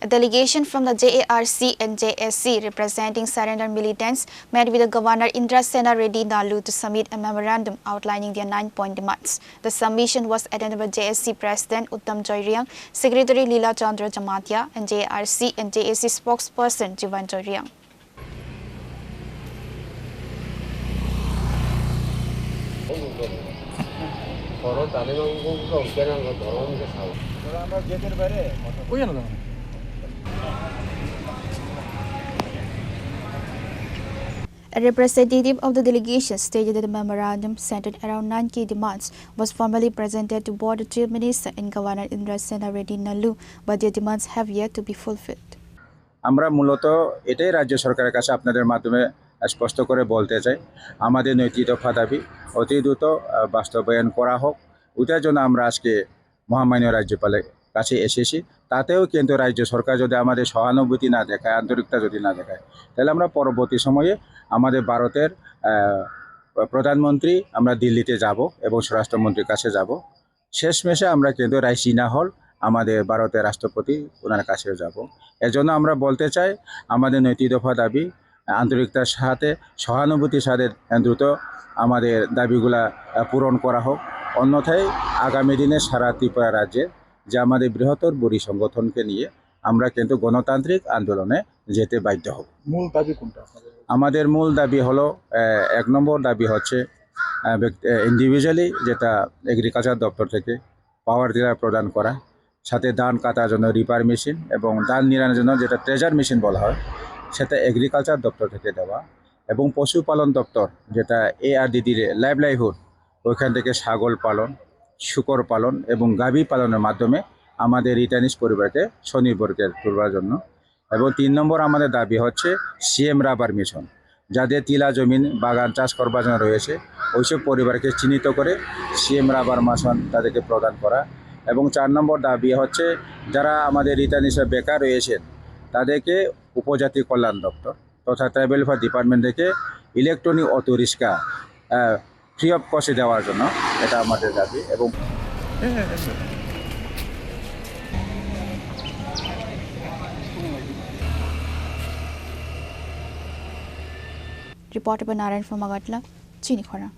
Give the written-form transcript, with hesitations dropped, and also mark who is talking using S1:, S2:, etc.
S1: A delegation from the JARC and JSC representing surrender militants met with the Governor Indra Sena Reddy Nalu to submit a memorandum outlining their 9-point demands. The submission was attended by JSC President Uttam Joyriang, Secretary Leela Chandra Jamatia, and JARC and JSC spokesperson Jivan Joyriang. A representative of the delegation stated that the memorandum, centered around 9 key demands, was formally presented to both the Chief Minister and Governor Indra Sena Reddy Nalu, but their demands have yet to be fulfilled.
S2: আমরা মূলত এটাই রাজ্য সরকারের কাছে আপনাদের মাধ্যমে স্পষ্ট করে বলতে চাই, আমাদের নৈতিক দফা দাবি অতি দ্রুত বাস্তবায়ন করা হোক। ওটার জন্য আমরা আজকে মহামাননীয় রাজ্যপালের কাছে এসেছি। তাতেও কিন্তু রাজ্য সরকার যদি আমাদের সহানুভূতি না দেখায়, আন্তরিকতা যদি না দেখায়, তাহলে আমরা পরবর্তী সময়ে আমাদের ভারতের প্রধানমন্ত্রী আমরা দিল্লিতে যাব এবং স্বরাষ্ট্রমন্ত্রীর কাছে যাব। শেষমেশে আমরা কিন্তু রাইসিনা হল আমাদের ভারতের রাষ্ট্রপতি ওনার কাছেও যাব। এজন্য আমরা বলতে চাই, আমাদের নৈতিক দফা দাবি আন্তরিকতার সাথে, সহানুভূতির সাথে দ্রুত আমাদের দাবিগুলা পূরণ করা হোক। অন্যথায় আগামী দিনে সারা ত্রিপুরা রাজ্যে যে আমাদের বৃহত্তর বড়ি সংগঠনকে নিয়ে আমরা কিন্তু গণতান্ত্রিক আন্দোলনে যেতে বাধ্য হব।
S3: মূল দাবি কোনটা?
S2: আমাদের মূল দাবি হলো, 1 নম্বর দাবি হচ্ছে ইন্ডিভিজুয়ালি যেটা এগ্রিকালচার দপ্তর থেকে পাওয়ার টিলার প্রদান করা, সাথে ধান কাটার জন্য রিপার মেশিন এবং ধান নিড়ানোর জন্য যেটা ট্রেজার মেশিন বলা হয় সেটা এগ্রিকালচার দপ্তর থেকে দেওয়া, এবং পশুপালন দপ্তর যেটা ARDDর লাইভলাইহুড ওইখান থেকে ছাগল পালন, শূকর পালন এবং গাভী পালনের মাধ্যমে আমাদের রিটার্নিস পরিবারকে স্বনির্ভর করবার জন্য। এবং 3 নম্বর আমাদের দাবি হচ্ছে CM রাবার মিশন, যাদের টিলা জমিন বাগান চাষ করবার জন্য রয়েছে ওইসব পরিবারকে চিহ্নিত করে CM রাবার মিশন তাদেরকে প্রদান করা। এবং 4 নম্বর দাবি হচ্ছে যারা আমাদের রিটার্নিসে বেকার রয়েছেন তাদেরকে উপজাতি কল্যাণ দপ্তর তথা ট্রাইবেল ওয়েলফেয়ার ডিপার্টমেন্ট থেকে electronic auto rickshaw free of কস্টে দেওয়ার জন্য, এটা আমাদের দাবি। এবং
S1: Reporter by Narayan from Magatla, Chini Khora.